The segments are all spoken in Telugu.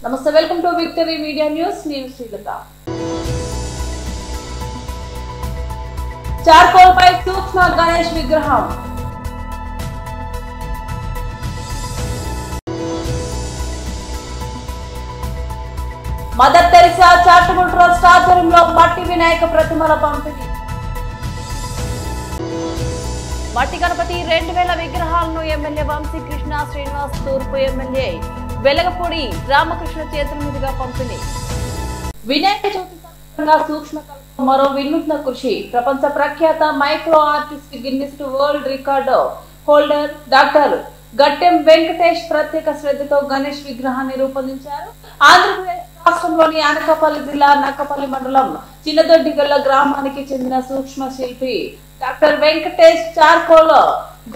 నమస్తే, welcome to victory media news. నేను శ్రీలత. చార్కోల్ పై సూక్ష్మ గణేష్ విగ్రహం. మదర్ తెరిసా చారిటబుల్ ట్రస్ట్ ఆధ్వర్యంలో మట్టి వినాయక ప్రతిమల పంపిణీ. మట్టి గణపతి 2000 విగ్రహాలను ఎమ్మెల్యే వంశీకృష్ణ శ్రీనివాస్, తూర్పు ఎమ్మెల్యే వెలగపూడి రామకృష్ణ చేతుల మీదుగా పంపిణీ. వినాయక చవితి సందర్భంగా సూక్ష్మ కళకు మరో వినూత్న కృషి. ప్రపంచ ప్రఖ్యాత micro artist, Guinness world record holder doctor Gattem Venkatesh ప్రత్యేక శ్రద్ధతో గణేష్ విగ్రహాన్ని రూపొందించారు. ఆంధ్రప్రదేశ్ రాష్ట్రంలోని అనకాపల్లి జిల్లా నక్కపల్లి మండలం చిన్నదొడ్డిగల్ల గ్రామానికి చెందిన సూక్ష్మ శిల్పి డాక్టర్ వెంకటేష్ చార్కోల్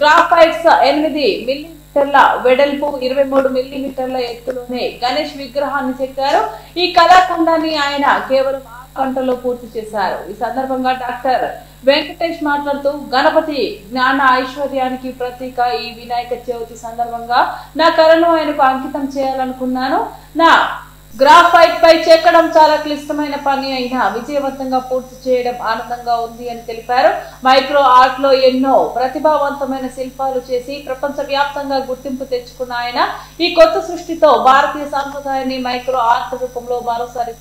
గ్రాఫైట్స్ 8 మిల్లీమీటర్ల వెడల్పు, 23 మిల్లీమీటర్ల ఎత్తులోనే గణేష్ విగ్రహాన్ని చెక్కారు. ఈ కళాఖండాన్ని ఆయన కేవలం 6 గంటల్లో పూర్తి చేశారు. ఈ సందర్భంగా డాక్టర్ వెంకటేష్ మాట్లాడుతూ, గణపతి జ్ఞాన ఐశ్వర్యానికి ప్రతీక. ఈ వినాయక చవితి సందర్భంగా నా కళను ఆయనకు అంకితం చేయాలనుకున్నాను. నా గ్రాఫైట్ పై చెక్కడం చాలా క్లిష్టమైన పని అయినా విజయవంతంగా పూర్తి చేయడం ఆనందంగా ఉంది అని తెలిపారు. మైక్రో ఆర్ట్ లో ఎన్నో ప్రతిభావంతమైన శిల్పాలు చేసి ప్రపంచ వ్యాప్తంగా గుర్తింపు తెచ్చుకున్న ఆయన ఈ కొత్త సృష్టితో భారతీయ సంప్రదాయాన్ని మైక్రో ఆర్ట్ రూపంలో మరోసారి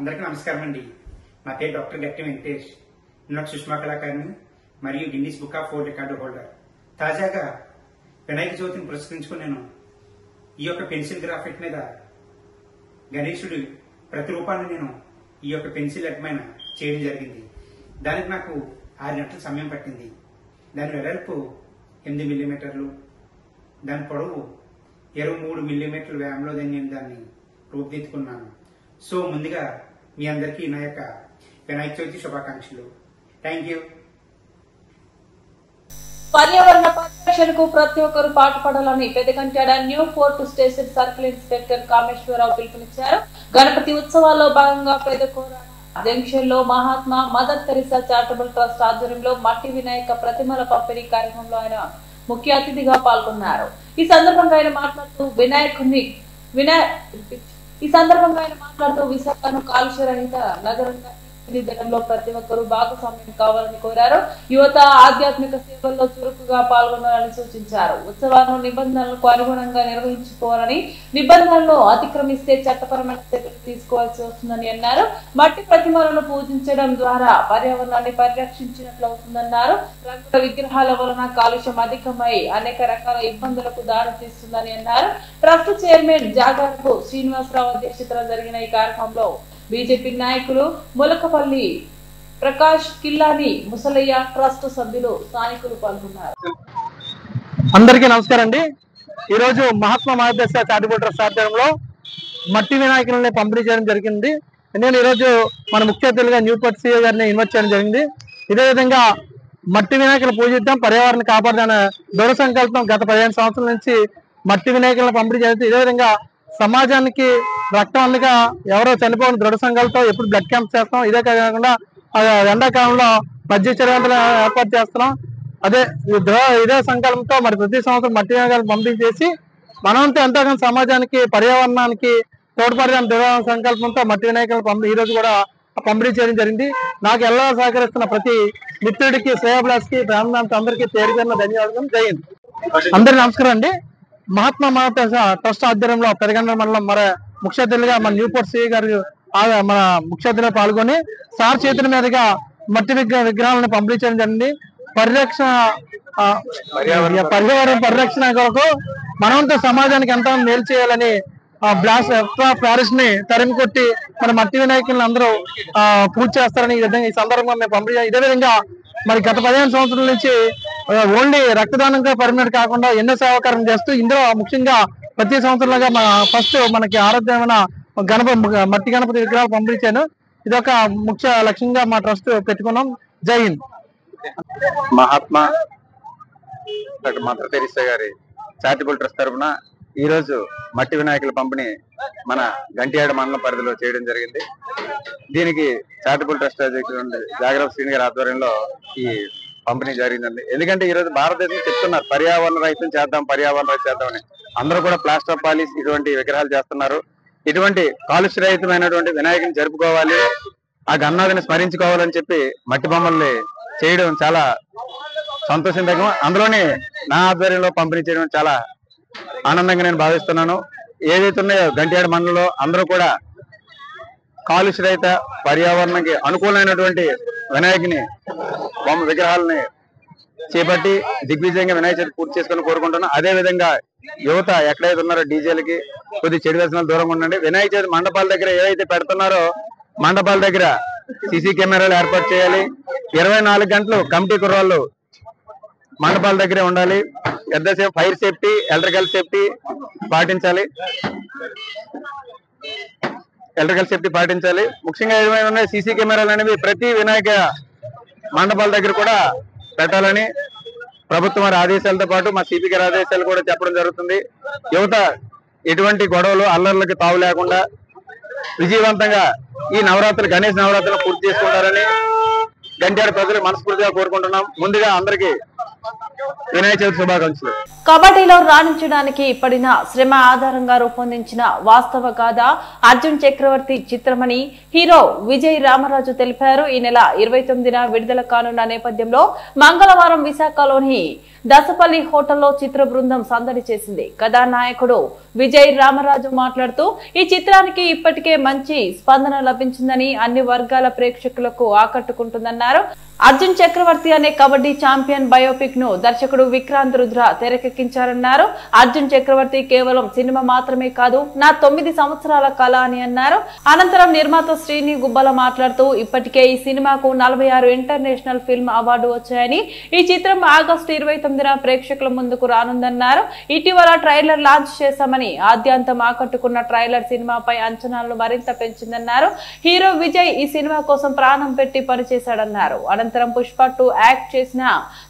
అందరికీ నమస్కారం అండి. నా పేరు డాక్టర్ గట్టి వెంకటేష్. నేను సుష్మా కళాకారిని మరియు Guinness book of world record holder. తాజాగా వినాయక చవితిని పురస్కరించుకుని నేను ఈ యొక్క పెన్సిల్ గ్రాఫిక్ మీద గణేశుడి ప్రతిరూపాన్ని నేను ఈ యొక్క పెన్సిల్ అడ్మైన చేయడం జరిగింది. దానికి నాకు 6 గంటల సమయం పట్టింది. దాని వెడల్పు 8 మిల్లీమీటర్లు, దాని పొడవు 23 మిల్లీమీటర్ల వ్యాయంలో నేను దాన్ని రూపుదిద్దుకున్నాను. సో ముందుగా మీ అందరికీ నా యొక్క వినాయక చవితి శుభాకాంక్షలు. Thank you. పర్యావరణ పరిరక్షణకు ప్రతి ఒక్కరూ పాటుపడాలని Pedakantyada new fort station circle inspector Kameswararao పిలుపునిచ్చారు. గణపతి ఉత్సవాల్లో భాగంగా పెదకోరాడ జంక్షన్ లో Mahatma mother Teresa charitable trust ఆధ్వర్యంలో మట్టి వినాయక ప్రతిమల పంపిణీ కార్యక్రమంలో ఆయన ముఖ్య అతిథిగా పాల్గొన్నారు. ఈ సందర్భంగా ఆయన మాట్లాడుతూ విశాఖను కాలుష్య రహిత నగరంగా తీర్చిదిద్దడంలో ప్రతి ఒక్కరూ భాగస్వామ్యం కావాలని కోరారు. యువత ఆధ్యాత్మిక సేవల్లో చురుకుగా పాల్గొనాలని సూచించారు. ఉత్సవాలను నిబంధనలకు అనుగుణంగా నిర్వహించుకోవాలని, నిబంధనలను అతిక్రమిస్తే చట్టపరమైన చర్యలు తీసుకోవాల్సి వస్తుందని అన్నారు. మట్టి ప్రతిమలను పూజించడం ద్వారా పర్యావరణాన్ని పరిరక్షించినట్లు అవుతుందన్నారు. రంగుల విగ్రహాల వలన కాలుష్యం అధికమై అనేక రకాల ఇబ్బందులకు దారితీస్తుందని అన్నారు. ట్రస్ట్ చైర్మన్ జాగారపు శ్రీనివాసరావు అధ్యక్షతన జరిగిన ఈ కార్యక్రమంలో బీజేపీ నాయకులు ములకపల్లి ప్రకాష్, కిల్లాని ముసలయ్య, ట్రస్ట్ సభ్యులు, స్థానికులు పాల్గొన్నారు. అందరికీ నమస్కారం అండి. ఈరోజు మహాత్మా మహాదేశ చారిటబుల్ ట్రస్ట్ ఆధ్వర్యంలో మట్టి వినాయకులని పంపిణీ చేయడం జరిగింది. నేను ఈరోజు మన ముఖ్య అతిథులుగా న్యూ ఫోర్ట్ సిఐ గారిని ఇన్వైట్ చేయడం జరిగింది. ఇదే విధంగా మట్టి వినాయకులు పూజిద్దాం, పర్యావరణ కాపాడదాన దృఢ సంకల్పం గత 15 సంవత్సరాల నుంచి మట్టి వినాయకులను పంపిణీ చేస్తుంది. ఇదే విధంగా సమాజానికి రక్తం అందుగా ఎవరో చనిపోయిన దృఢ సంకల్పం ఎప్పుడు బ్లడ్ క్యాంప్ చేస్తాం. ఇదే కాకుండా ఎండాకాలంలో మధ్య చర్యలు ఏర్పాటు చేస్తున్నాం. ఇదే సంకల్పంతో మరి ప్రతి సంవత్సరం మట్టి వినాయకులను పంపిణీ చేసి మనంతా ఎంతగానో సమాజానికి పర్యావరణానికి తోడ్పడడానికి దృఢ సంకల్పంతో మట్టి వినాయకులను ఈ రోజు కూడా పంపిణీ చేయడం జరిగింది. నాకు ఎలా సహకరిస్తున్న ప్రతి మిత్రుడికి, శ్రేయాభిలాష్కి, ఫ్యామిలీ అందరికీ పేరు పేరున ధన్యవాదాలు. జై హింద్. అందరికీ నమస్కారం అండి. మహాత్మా మహాదేశ ట్రస్ట్ ఆధ్వర్యంలో పెదగండ్ల మండలం మన ముఖ్య అతిథులుగా మన న్యూ ఫోర్ట్ సిఐ గారు మన ముఖ్య అతిథిగా పాల్గొని సార్ చేతుల మీదుగా మట్టి విగ్రహాలను పంపిణీ చేయడం జరిగింది. పర్యావరణ పరిరక్షణ కొరకు మనంతా సమాజానికి ఎంత మేలు చేయాలని ఫ్లారెస్ట్ ని తరిమి కొట్టి మన మట్టి వినాయకులను అందరూ పూజ చేస్తారని ఈ సందర్భంగా మేము పంపిణీ. ఇదే విధంగా మరి గత 15 సంవత్సరాల నుంచి ఓన్లీ రక్తదానంగా పరిమితి కాకుండా ఎన్నో సేవాకారం చేస్తూ ఇందులో ముఖ్యంగా ప్రతి సంవత్సరంలాగా ఫస్ట్ మనకి ఆరోగ్యమైన మట్టి గణపతి విగ్రహాలు పంపించాను. ఇదొక ముఖ్య లక్ష్యంగా మా ట్రస్ట్ పెట్టుకున్నాం. జై Hind. Mahatma doctor mother Teresa గారి చారిటబుల్ ట్రస్ట్ తరఫున ఈ రోజు మట్టి వినాయకుల పంపిణీ మన గంటియాడ మండలం పరిధిలో చేయడం జరిగింది. దీనికి చారిటబుల్ ట్రస్ట్ అధ్యక్షుడు జాగరపు శ్రీని గారి ఆధ్వర్యంలో ఈ పంపిణీ జరిగిందండి. ఎందుకంటే ఈ రోజు భారతదేశం చెప్తున్నారు పర్యావరణ రహితం చేద్దాం, పర్యావరణ రహితం చేద్దామని. అందరూ కూడా ప్లాస్టర్ ఆఫ్ పారిస్ ఇటువంటి విగ్రహాలు చేస్తున్నారు. ఇటువంటి కాలుష్య రహితమైనటువంటి వినాయకుని జరుపుకోవాలి, ఆ గన్నాథుని స్మరించుకోవాలని చెప్పి మట్టి బొమ్మల్ని చేయడం చాలా సంతోషంగా, అందులోనే నా ఆధ్వర్యంలో పంపిణీ చేయడం చాలా ఆనందంగా నేను భావిస్తున్నాను. ఏదైతే ఉన్నాయో గంటియాడ మండలంలో అందరూ కూడా కాలుష్య రహిత పర్యావరణానికి అనుకూలమైనటువంటి వినాయకుని బొమ్మ విగ్రహాలని చేపట్టి దిగ్విజయంగా వినాయక చవితి పూర్తి చేసుకుని కోరుకుంటున్నాను. అదే విధంగా యువత ఎక్కడైతే ఉన్నారో డీజేలకి కొద్ది చెడు వ్యసనాలు దూరంగా ఉండండి. వినాయక చవితి మండపాల దగ్గర ఏవైతే పెడుతున్నారో మండపాల దగ్గర సీసీ కెమెరాలు ఏర్పాటు చేయాలి. 24 గంటలు కమిటీ కుర్రాళ్ళు మండపాల దగ్గరే ఉండాలి. ఎంతసేపు ఫైర్ సేఫ్టీ, ఎలక్ట్రికల్ సేఫ్టీ పాటించాలి. ముఖ్యంగా ఏమైనా ఉన్నాయి సీసీ కెమెరాలు అనేవి ప్రతి వినాయక మండపాల దగ్గర కూడా పెట్టాలని ప్రభుత్వం వారి ఆదేశాలతో పాటు మా సిపి గారి ఆదేశాలు కూడా చెప్పడం జరుగుతుంది. యువత ఎటువంటి గొడవలు అల్లర్లకి తావు లేకుండా విజయవంతంగా ఈ గణేష్ నవరాత్రులు పూర్తి చేసుకుంటారని గంటియాడ ప్రజలు మనస్ఫూర్తిగా కోరుకుంటున్నాం. ముందుగా అందరికీ వినాయక చవితి శుభాకాంక్షలు. కబడ్డీలో రాణించడానికి పడిన శ్రమ ఆధారంగా రూపొందించిన వాస్తవ గాథ అర్జున్ చక్రవర్తి చిత్రమని హీరో విజయ్ రామరాజు తెలిపారు. ఈ నెల 29న విడుదల కానున్న నేపథ్యంలో మంగళవారం విశాఖలోని దసపల్లి హోటల్లో చిత్ర బృందం సందడి చేసింది. కథానాయకుడు విజయ్ రామరాజు మాట్లాడుతూ ఈ చిత్రానికి ఇప్పటికే మంచి స్పందన లభించిందని, అన్ని వర్గాల ప్రేక్షకులకు ఆకట్టుకుంటుందన్నారు. అర్జున్ చక్రవర్తి అనే కబడ్డీ ఛాంపియన్ బయోపిక్ ను దర్శకుడు విక్రాంత్ రుద్ర తెరకెక్కించారన్నారు. అర్జున్ చక్రవర్తి కేవలం సినిమా మాత్రమే కాదు, నా 9 సంవత్సరాల కళ అని అన్నారు. అనంతరం నిర్మాత శ్రీని గుబ్బల మాట్లాడుతూ ఇప్పటికే ఈ సినిమాకు 46 ఇంటర్నేషనల్ ఫిల్మ్ అవార్డు వచ్చాయని, ఈ చిత్రం ఆగస్టు 29న ప్రేక్షకుల ముందుకు రానుందన్నారు. ఇటీవల ట్రైలర్ లాంచ్ చేశామని, ఆద్యాంతం ఆకట్టుకున్న ట్రైలర్ సినిమాపై అంచనాలను మరింత పెంచిందన్నారు. హీరో విజయ్ ఈ సినిమా కోసం ప్రాణం పెట్టి పనిచేశాడన్నారు. అనంతరం పుష్ప 2 యాక్ట్ చేసిన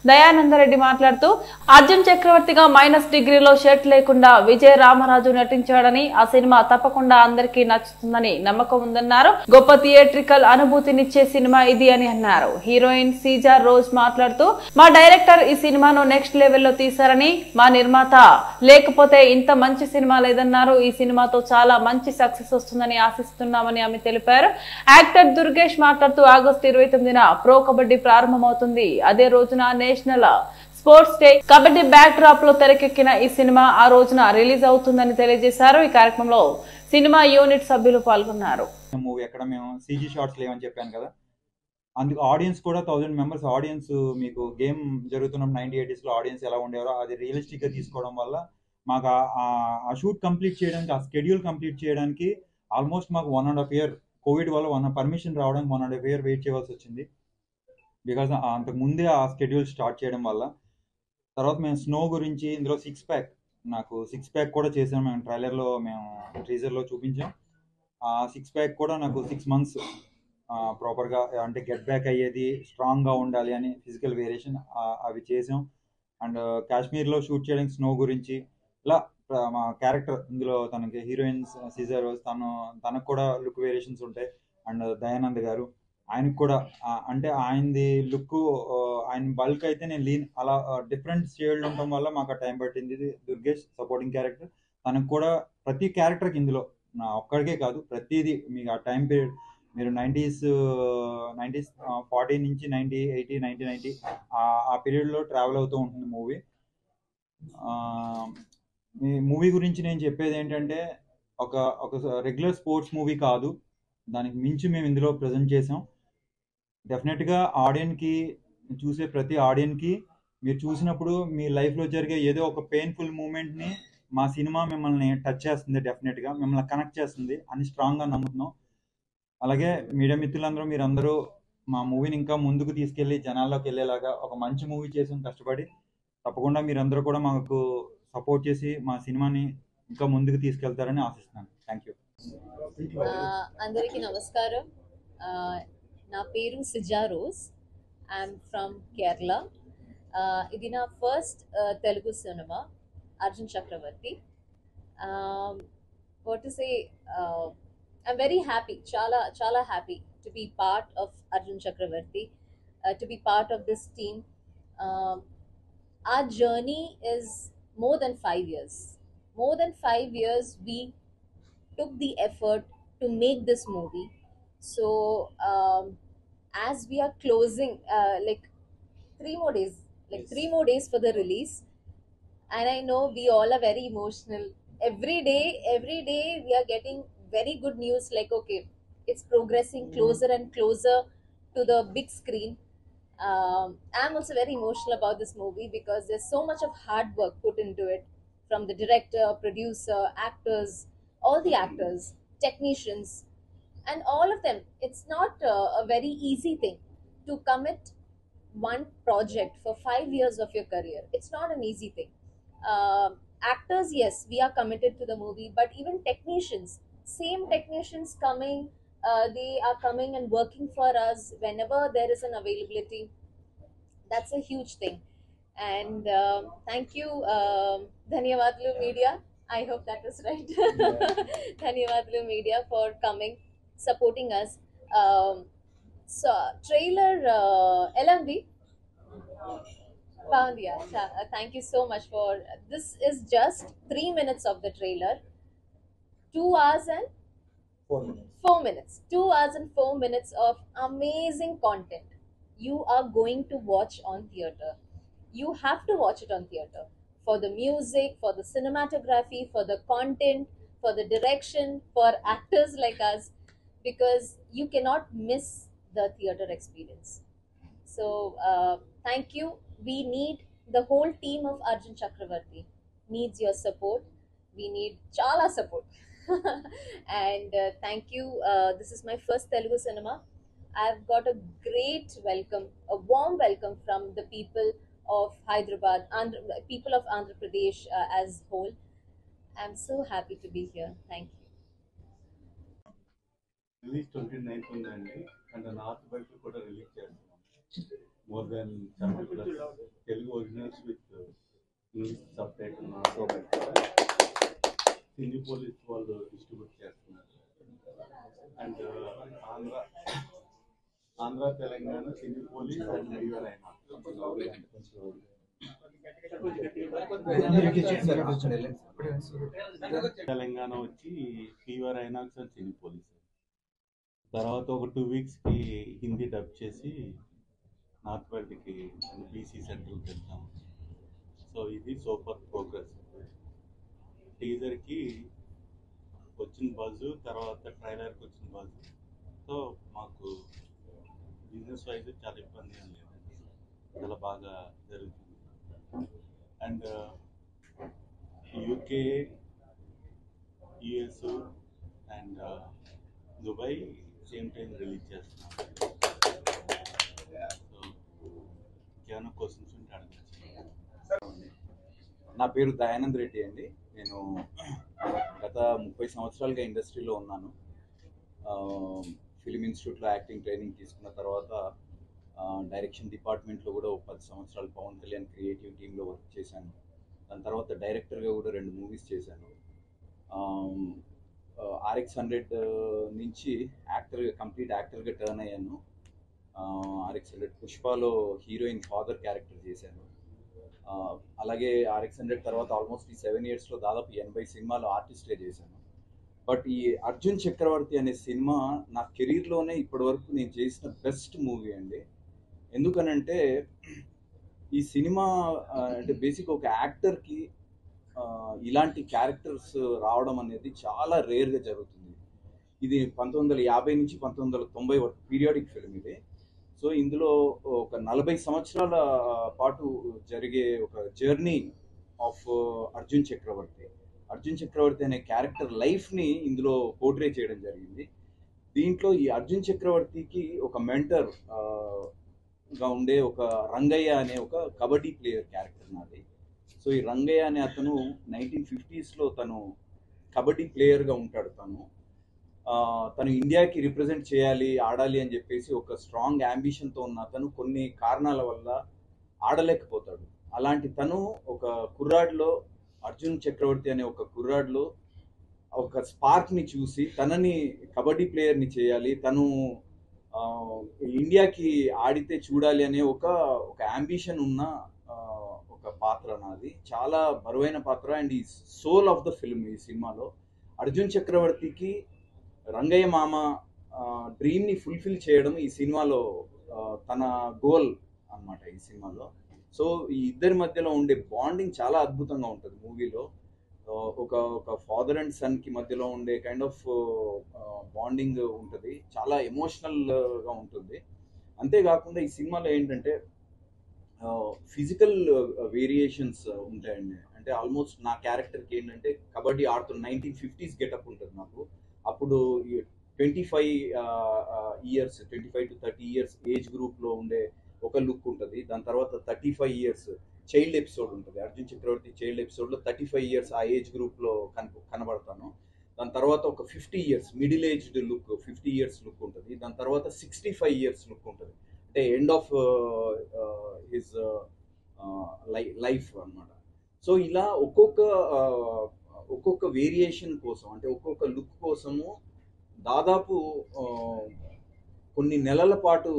దయానందరెడ్డి మాట్లాడుతూ అర్జున్ చక్రవర్తిగా -డిగ్రీలో షర్ట్ లేకుండా విజయ రామరాజు నటించాడని, ఆ సినిమా తప్పకుండా అందరికీ నచ్చుతుందని నమ్మకం ఉందన్నారు. గొప్ప థియేట్రికల్ అనుభూతినిచ్చే సినిమా ఇది అని అన్నారు. హీరోయిన్ సీజా రోజ్ మాట్లాడుతూ మా డైరెక్టర్ ఈ సినిమాను నెక్స్ట్ లెవెల్లో తీశారని, మా నిర్మాత లేకపోతే ఇంత మంచి సినిమా లేదన్నారు. ఈ సినిమాతో చాలా మంచి సక్సెస్ వస్తుందని ఆశిస్తున్నామని ఆమె తెలిపారు. యాక్టర్ దుర్గేష్ మాట్లాడుతూ ఆగస్టు 29న ప్రో కబడ్డీ ప్రారంభమవుతుంది. అదే రోజున national sports day kabaddi back drop లో తెరకెక్కిన ఈ సినిమా ఆ రోజున రిలీజ్ అవుతుందని తెలియజేశారు. ఈ కార్యక్రమంలో సినిమా యూనిట్ సభ్యులు పాల్గొన్నారు. మూవీ ఎక్కడ మేము CG షాట్స్ లేవని చెప్పాను కదా, అందుకు ఆడియన్స్ కూడా 1000 మెంబర్స్ ఆడియన్స్. మీకు గేమ్ జరుగుతున్నప్పుడు 1980s లో ఆడియన్స్ ఎలా ఉండేవారో అది రియలిస్టిక్ గా తీసుకోవడం వల్ల మాకు ఆ షూట్ కంప్లీట్ చేయడానికి, ఆ స్కెడ్యూల్ కంప్లీట్ చేయడానికి ఆల్మోస్ట్ మాకు 1.5 year కోవిడ్ వల్ల పర్మిషన్ రావడానికి 1.5 year వెయిట్ చేయవలసి వచ్చింది. బికాజ్ అంతకు ముందే ఆ స్కెడ్యూల్ స్టార్ట్ చేయడం వల్ల. తర్వాత మేము స్నో గురించి ఇందులో 6 ప్యాక్, నాకు 6 ప్యాక్ కూడా చేసాం. మేము ట్రైలర్లో, మేము టీజర్లో చూపించాం. ఆ 6 ప్యాక్ కూడా నాకు 6 months ప్రాపర్గా, అంటే గెట్ బ్యాక్ అయ్యేది, స్ట్రాంగ్గా ఉండాలి అని ఫిజికల్ వేరియేషన్ అవి చేసాం. అండ్ కాశ్మీర్లో షూట్ చేయడానికి స్నో గురించి ఇలా మా క్యారెక్టర్ ఇందులో తనకి హీరోయిన్ సీజర్ తనకు కూడా లుక్ వేరియేషన్స్ ఉంటాయి. అండ్ దయానంద్ గారు ఆయనకు కూడా అంటే ఆయనది లుక్, ఆయన బల్క్ అయితే నేను లీన్, అలా డిఫరెంట్ షేడ్లు ఉండటం వల్ల మాకు టైం పట్టింది. దుర్గేష్ సపోర్టింగ్ క్యారెక్టర్, తనకు కూడా ప్రతి క్యారెక్టర్కి ఇందులో నా ఒక్కడికే కాదు ప్రతిదీ మీకు ఆ టైం పీరియడ్, మీరు 90s 40 నుంచి 90, 80, 1990 ఆ పీరియడ్లో ట్రావెల్ అవుతూ ఉంటుంది మూవీ. మీ మూవీ గురించి నేను చెప్పేది ఏంటంటే ఒక రెగ్యులర్ స్పోర్ట్స్ మూవీ కాదు, దానికి మించి మేము ఇందులో ప్రజెంట్ చేసాం. డెఫినెట్గా ఆడియన్కి, చూసే ప్రతి ఆడియన్కి మీరు చూసినప్పుడు మీ లైఫ్లో జరిగే ఏదో ఒక పెయిన్ఫుల్ మూమెంట్ని మా సినిమా మిమ్మల్ని టచ్ చేస్తుంది, డెఫినెట్గా మిమ్మల్ని కనెక్ట్ చేస్తుంది అని స్ట్రాంగ్గా నమ్ముతున్నాం. అలాగే మీడియా మిత్రులందరూ, మీరందరూ మా మూవీని ఇంకా ముందుకు తీసుకెళ్ళి జనాల్లోకి వెళ్ళేలాగా ఒక మంచి మూవీ చేసి కష్టపడి తప్పకుండా మీరందరూ కూడా మాకు సపోర్ట్ చేసి మా సినిమాని ఇంకా ముందుకు తీసుకెళ్తారని ఆశిస్తున్నాను. Thank you. అందరికీ నమస్కారం. నా పేరు Sija Rose. I'm from Kerala. ఇది నా first Telugu cinema, Arjun Chakravarthy. What to say, I'm very happy, చాలా happy to be part of Arjun Chakravarthy, to be part of this team. Our journey is more than 5 years. More than 5 years we took the effort to make this movie. So as we are closing like 3 more days, like 3 more days for the release, and I know we all are very emotional. Every day we are getting very good news, like okay, it's progressing closer and closer to the big screen. I'm also very emotional about this movie because there's so much of hard work put into it from the director, producer, actors, all the actors, technicians, and all of them. It's not a very easy thing to commit one project for 5 years of your career. It's not an easy thing. Actors, yes, we are committed to the movie, but even technicians, same technicians coming, they are coming and working for us whenever there is an availability. That's a huge thing. And thank you, Dhanyavadlu Media. I hope that was right. Dhanyavadlu Media for coming, supporting us. So trailer LMV Pandya, thank you so much for this. Is just 3 minutes of the trailer. 2 hours and 4 minutes. 2 hours and 4 minutes of amazing content. You are going to watch on theater. You have to watch it on theater for the music, for the cinematography, for the content, for the direction, for actors like us, because you cannot miss the theater experience. So thank you. We need the whole team of Arjun Chakravarti needs your support. We need chala support. And thank you. This is my first Telugu cinema. I've got a great welcome, a warm welcome from the people of Hyderabad, people of Andhra Pradesh as whole. I'm so happy to be here. Thank you. Release 29th ఉందండి అండ్ నార్త్ బయట కూడా రిలీజ్ చేస్తున్నాం. More than 70+ Telugu originals with English subtitle north బయట సినీ పోలీస్ వాళ్ళు డిస్ట్రిబ్యూట్ చేస్తున్నారు. And Andhra Telangana Cinepolis and యూఆర్ అయినా తెలంగాణ వచ్చి PVR INOX and Cinepolis. తర్వాత ఒక 2 weeksకి హిందీ డబ్ చేసి నార్త్ బయటకి బీసీ సెంటర్కి వెళ్తాము. సో ఇది సూపర్ ప్రోగ్రెస్. టీజర్కి వచ్చిన బజ్, తర్వాత ట్రైలర్కి వచ్చిన బజ్, సో మాకు బిజినెస్ వైజ్ చాలా ఇబ్బంది ఏం లేదు, చాలా బాగా జరుగుతుంది. And UK, US and Dubai same time release చేస్తున్నాం. సో ఇంకేమైనా క్వశ్చన్స్ ఉంటే అడగచ్చు. నా పేరు దయానంద్ రెడ్డి అండి. నేను గత 30 సంవత్సరాలుగా ఇండస్ట్రీలో ఉన్నాను. ఫిలిం ఇన్స్టిట్యూట్లో యాక్టింగ్ ట్రైనింగ్ తీసుకున్న తర్వాత డైరెక్షన్ డిపార్ట్మెంట్లో కూడా 10 సంవత్సరాలు పవన్ కళ్యాణ్ క్రియేటివ్ టీంలో వర్క్ చేశాను. దాని తర్వాత డైరెక్టర్గా కూడా 2 మూవీస్ చేశాను. RX100 నుంచి కంప్లీట్ యాక్టర్గా టర్న్ అయ్యాను. RX100 పుష్పలో హీరోయిన్ ఫాదర్ క్యారెక్టర్ చేశాను. అలాగే RX100 తర్వాత ఆల్మోస్ట్ ఈ 7 yearsలో దాదాపు 80 సినిమాలు ఆర్టిస్ట్గా చేశాను. బట్ ఈ అర్జున్ చక్రవర్తి అనే సినిమా నా కెరీర్లోనే ఇప్పటివరకు నేను చేసిన బెస్ట్ మూవీ అండి. ఎందుకనంటే ఈ సినిమా అంటే బేసిక్ ఒక యాక్టర్కి ఇలాంటి క్యారెక్టర్స్ రావడం అనేది చాలా రేర్గా జరుగుతుంది. ఇది 1950 నుంచి 1990 వరకు పీరియాడిక్ ఫిల్మ్ ఇది. సో ఇందులో ఒక 40 సంవత్సరాల పాటు జరిగే ఒక జర్నీ ఆఫ్ అర్జున్ చక్రవర్తి అనే క్యారెక్టర్ లైఫ్ని ఇందులో పోర్ట్రే చేయడం జరిగింది. దీంట్లో ఈ అర్జున్ చక్రవర్తికి ఒక మెంటర్ గా ఉండే ఒక రంగయ్య అనే ఒక కబడ్డీ ప్లేయర్ క్యారెక్టర్ నాది. సో ఈ రంగయ్య అనే అతను 1950sలో తను కబడ్డీ ప్లేయర్గా ఉంటాడు. తను ఇండియాకి రిప్రజెంట్ చేయాలి, ఆడాలి అని చెప్పేసి ఒక స్ట్రాంగ్ అంబిషన్తో ఉన్న అతను కొన్ని కారణాల వల్ల ఆడలేకపోతాడు. అలాంటి తను ఒక కుర్రాడ్లో, అర్జున్ చక్రవర్తి అనే ఒక కుర్రాడ్లో ఒక స్పార్క్ని చూసి తనని కబడ్డీ ప్లేయర్ని చేయాలి, తను ఇండియాకి ఆడితే చూడాలి అనే ఒక అంబిషన్ ఉన్న ఒక పాత్ర నాది. చాలా బరువైన పాత్ర అండ్ ఈ సోల్ ఆఫ్ ద ఫిల్మ్. ఈ సినిమాలో అర్జున్ చక్రవర్తికి రంగయ్య మామ డ్రీమ్ని ఫుల్ఫిల్ చేయడం ఈ సినిమాలో తన గోల్ అన్నమాట ఈ సినిమాలో. సో ఈ ఇద్దరి మధ్యలో ఉండే బాండింగ్ చాలా అద్భుతంగా ఉంటుంది మూవీలో. ఒక ఫాదర్ అండ్ సన్కి మధ్యలో ఉండే కైండ్ ఆఫ్ బాండింగ్ ఉంటుంది, చాలా ఎమోషనల్గా ఉంటుంది. అంతేకాకుండా ఈ సినిమాలో ఏంటంటే ఫిజికల్ వేరియేషన్స్ ఉంటాయండి. అంటే ఆల్మోస్ట్ నా క్యారెక్టర్కి ఏంటంటే కబడ్డీ ఆడుతున్న 1950s గెటప్ ఉంటుంది నాకు. అప్పుడు 25 years 25 to 30 years ఏజ్ గ్రూప్లో ఉండే ఒక లుక్ ఉంటుంది. దాని తర్వాత 35 years చైల్డ్ ఎపిసోడ్ ఉంటుంది. అర్జున్ చక్రవర్తి చైల్డ్ ఎపిసోడ్లో 35 years ఆ ఏజ్ గ్రూప్లో కనబడతాను. దాని తర్వాత ఒక 50 years middle aged look, 50 years look ఉంటుంది. దాని తర్వాత 65 years లుక్ ఉంటుంది, అంటే ఎండ్ ఆఫ్ హిజ్ లైఫ్ అన్నమాట. సో ఇలా ఒక్కొక్క వేరియేషన్ కోసం, అంటే ఒక్కొక్క లుక్ కోసము దాదాపు కొన్ని నెలల పాటు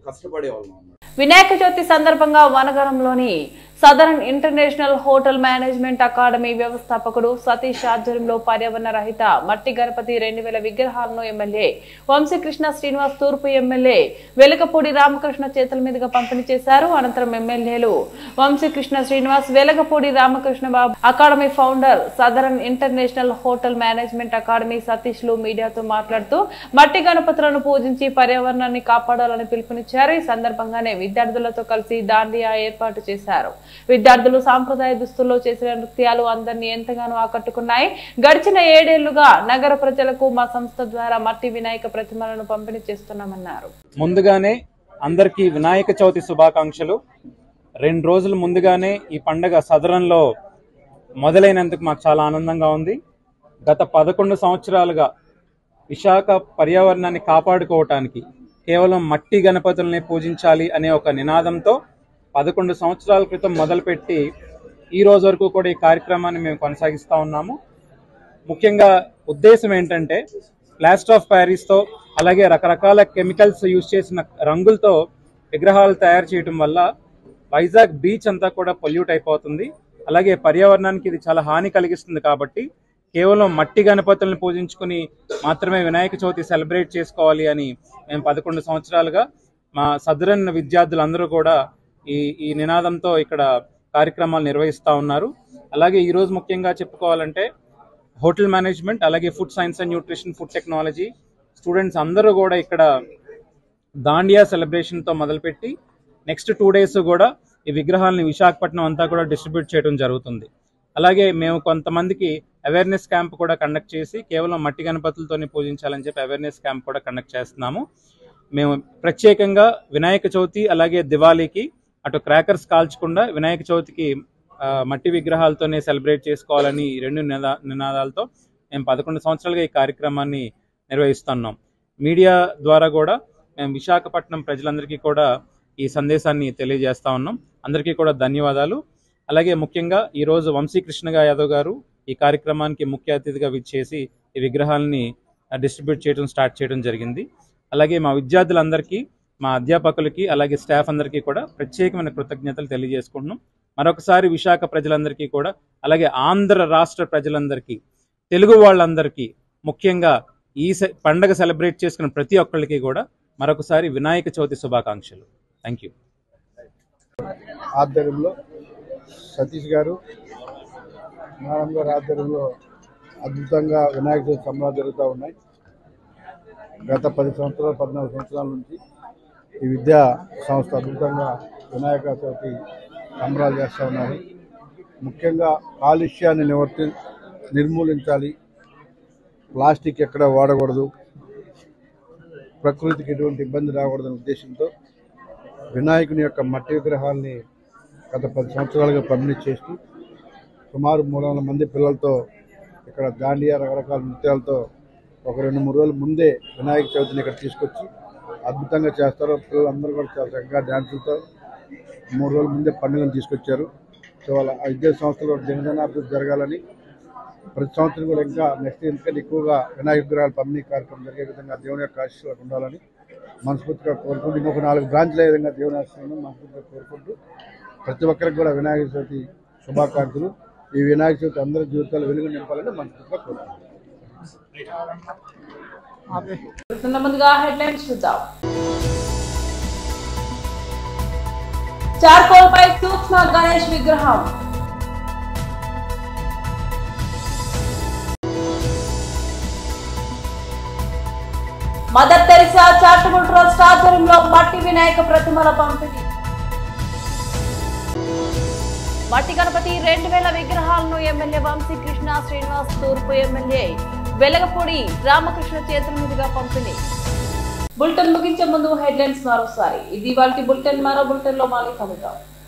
కష్టపడేవాళ్ళం అన్నమాట. వినాయక చవితి సందర్భంగా వనగరంలోని Southern International Hotel Management Academy వ్యవస్థాపకుడు సతీష్ ఆధ్వర్యంలో పర్యావరణ రహిత మట్టి గణపతి 2000 విగ్రహాలను ఎమ్మెల్యే వంశీకృష్ణ శ్రీనివాస్, తూర్పు ఎమ్మెల్యే వెలగపూడి రామకృష్ణ చేతుల మీదుగా పంపిణీ చేశారు. అనంతరం ఎమ్మెల్యేలు Vamsikrishna Srinivas, Velagapudi Ramakrishna Babu, academy founder, Southern International Hotel Management Academy Satish లు మీడియాతో మాట్లాడుతూ మట్టి గణపతులను పూజించి పర్యావరణాన్ని కాపాడాలని పిలుపునిచ్చారు. ఈ సందర్భంగానే విద్యార్థులతో కలిసి దాండియా ఏర్పాటు చేశారు. విద్యార్థులు సాంప్రదాయ దుస్తుల్లో చేసిన నృత్యాలు అందరినీ ఎంతగానో ఆకట్టుకున్నాయి. గడిచిన 7 ఏళ్లుగా నగర ప్రజలకు మా సంస్థ ద్వారా మట్టి వినాయక ప్రతిమలను పంపిణీ చేస్తున్నామన్నారు. ముందుగానే అందరికీ వినాయక చవితి శుభాకాంక్షలు. 2 రోజుల ముందుగానే ఈ పండుగ సదరంలో మొదలైనందుకు మాకు చాలా ఆనందంగా ఉంది. గత 11 సంవత్సరాలుగా విశాఖ పర్యావరణాన్ని కాపాడుకోవటానికి కేవలం మట్టి గణపతుల్ని పూజించాలి అనే ఒక నినాదంతో 11 సంవత్సరాల క్రితం మొదలుపెట్టి ఈ రోజు వరకు కూడా ఈ కార్యక్రమాన్ని మేము కొనసాగిస్తూ ఉన్నాము. ముఖ్యంగా ఉద్దేశం ఏంటంటే ప్లాస్టర్ ఆఫ్ ప్యారిస్తో అలాగే రకరకాల కెమికల్స్ యూజ్ చేసిన రంగులతో విగ్రహాలు తయారు చేయడం వల్ల వైజాగ్ బీచ్ అంతా కూడా పొల్యూట్ అయిపోతుంది. అలాగే పర్యావరణానికి ఇది చాలా హాని కలిగిస్తుంది. కాబట్టి కేవలం మట్టి గణపతులను పూజించుకుని మాత్రమే వినాయక చవితి సెలబ్రేట్ చేసుకోవాలి అని మేము 11 సంవత్సరాలుగా మా సదరన్ విద్యార్థులందరూ కూడా ఈ నినాదంతో ఇక్కడ కార్యక్రమాలు నిర్వహిస్తూ ఉన్నారు. అలాగే ఈరోజు ముఖ్యంగా చెప్పుకోవాలంటే హోటల్ మేనేజ్మెంట్, అలాగే food science and nutrition, food technology students అందరూ కూడా ఇక్కడ దాండియా సెలబ్రేషన్తో మొదలుపెట్టి నెక్స్ట్ 2 days కూడా ఈ విగ్రహాలని విశాఖపట్నం అంతా కూడా డిస్ట్రిబ్యూట్ చేయడం జరుగుతుంది. అలాగే మేము కొంతమందికి అవేర్నెస్ క్యాంప్ కూడా కండక్ట్ చేసి కేవలం మట్టి గణపతులతోనే పూజించాలని చెప్పి అవేర్నెస్ క్యాంప్ కూడా కండక్ట్ చేస్తున్నాము. మేము ప్రత్యేకంగా వినాయక చవితి అలాగే దివాళీకి అటు క్రాకర్స్ కాల్చకుండా వినాయక చవితికి మట్టి విగ్రహాలతోనే సెలబ్రేట్ చేసుకోవాలని 2 నినాదాలతో మేము 11 సంవత్సరాలుగా ఈ కార్యక్రమాన్ని నిర్వహిస్తున్నాం. మీడియా ద్వారా కూడా మేము విశాఖపట్నం ప్రజలందరికీ కూడా ఈ సందేశాన్ని తెలియజేస్తా ఉన్నాం. అందరికీ కూడా ధన్యవాదాలు. అలాగే ముఖ్యంగా ఈరోజు వంశీకృష్ణ యాదవ్ గారు ఈ కార్యక్రమానికి ముఖ్య అతిథిగా విచ్చేసి ఈ విగ్రహాలని డిస్ట్రిబ్యూట్ చేయడం స్టార్ట్ చేయడం జరిగింది. అలాగే మా విద్యార్థులందరికీ, మా అధ్యాపకులకి, అలాగే స్టాఫ్ అందరికీ కూడా ప్రత్యేకమైన కృతజ్ఞతలు తెలియజేసుకుంటున్నాం. మరొకసారి విశాఖ ప్రజలందరికీ కూడా, అలాగే ఆంధ్ర రాష్ట్ర ప్రజలందరికీ, తెలుగు వాళ్ళందరికీ, ముఖ్యంగా ఈ పండగ సెలబ్రేట్ చేసుకున్న ప్రతి ఒక్కరికి కూడా మరొకసారి వినాయక చవితి శుభాకాంక్షలు. Thank you. ఆధ్వర్యంలో సతీష్ గారు, మేడం గారు ఆధ్వర్యంలో అద్భుతంగా వినాయక చవితి సంబరాలు జరుగుతూ ఉన్నాయి. గత 10 సంవత్సరాలు 14 సంవత్సరాల నుంచి ఈ విద్యా సంస్థ అద్భుతంగా వినాయక చవితి సంబరాలు చేస్తూ ఉన్నారు. ముఖ్యంగా కాలుష్యాన్ని నిర్మూలించాలి, ప్లాస్టిక్ ఎక్కడ వాడకూడదు, ప్రకృతికి ఎటువంటి ఇబ్బంది రాకూడదనే ఉద్దేశంతో వినాయకుని యొక్క మట్టి విగ్రహాలని గత 10 సంవత్సరాలుగా పంపిణీ చేస్తూ సుమారు 300 మంది పిల్లలతో ఇక్కడ దాండియా రకరకాల నృత్యాలతో ఒక 2-3 రోజుల ముందే వినాయక చవితిని ఇక్కడ తీసుకొచ్చి అద్భుతంగా చేస్తారు. పిల్లలందరూ కూడా చాలా చక్కగా డ్యాన్సులతో 3 రోజుల ముందే పండుగను తీసుకొచ్చారు. సో వాళ్ళ విద్యా సంస్థలో జనజనాభివృద్ధి జరగాలని ప్రతి సంవత్సరం కూడా ఇంకా నెక్స్ట్ ఎందుకంటే ఎక్కువగా వినాయక విగ్రహాలు పంపిణీ కార్యక్రమం జరిగే విధంగా దేవుని యొక్క ఆశీస్సులకు ఉండాలని మనస్ఫూర్తిగా కోరుకుంటూ ఇంకొక 4 బ్రాంచ్లు అయ్యే విధంగా దేవుని ఆశీస్సులను మనస్ఫూర్తిగా కోరుకుంటూ ప్రతి ఒక్కరికి కూడా వినాయక చవితి శుభాకాంక్షలు. ఈ వినాయక చవితి అందరి జీవితాలు వెలుగు నింపాలని మనస్ఫూర్తిగా కోరుకుంటున్నాం. ముందుగా హెడ్లైన్స్ చూద్దాం. చార్కోల్ పై సూక్ష్మ గణేష్ విగ్రహం. మదర్ తెరిసా చారిటబుల్ ట్రస్ట్ ఆధ్వర్యంలో మట్టి వినాయక ప్రతిమల పంపిణీ. మట్టి గణపతి 2000 విగ్రహాలను ఎమ్మెల్యే వంశీకృష్ణ శ్రీనివాస్, తూర్పు ఎమ్మెల్యే వెలగపూడి రామకృష్ణ చేతుల మీదుగా పంపిణీ. బులెటిన్ ముగించే ముందు హెడ్లైన్స్ మరోసారి. ఇది ఇవాల్టి బులెటిన్. మరో బులెటిన్ లో మళ్ళీ కలుద్దాం.